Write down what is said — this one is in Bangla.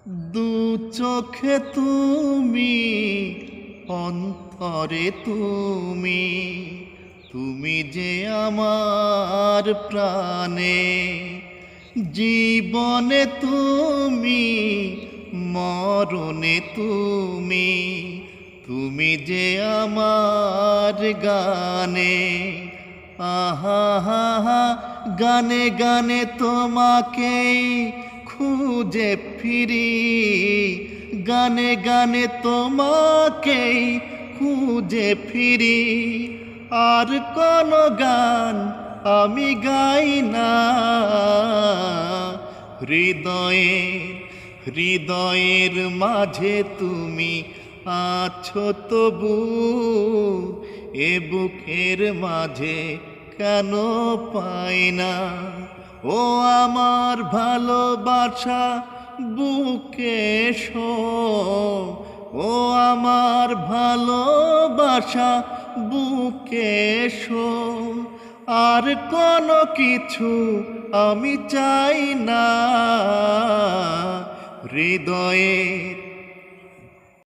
দু চোখে তুমি, অন্তরে তুমি, তুমি যে আমার প্রাণে। জীবনে তুমি, মরণে তুমি, তুমি যে আমার গানে। আহা হা হা, গানে গানে তোমাকেই খুঁজে ফিরি, গানে গানে তোমাকেই খুঁজে ফিরি। আর কোন গান আমি গাই না, হৃদয়ের মাঝে তুমি আছো তবু, এ বুকের মাঝে কেন পাই না। ও আমার ভালোবাসা বুকে এসো, ও আমার ভালোবাসা বুকে এসো। আর কোনো কিছু আমি চাই না, হৃদয়ের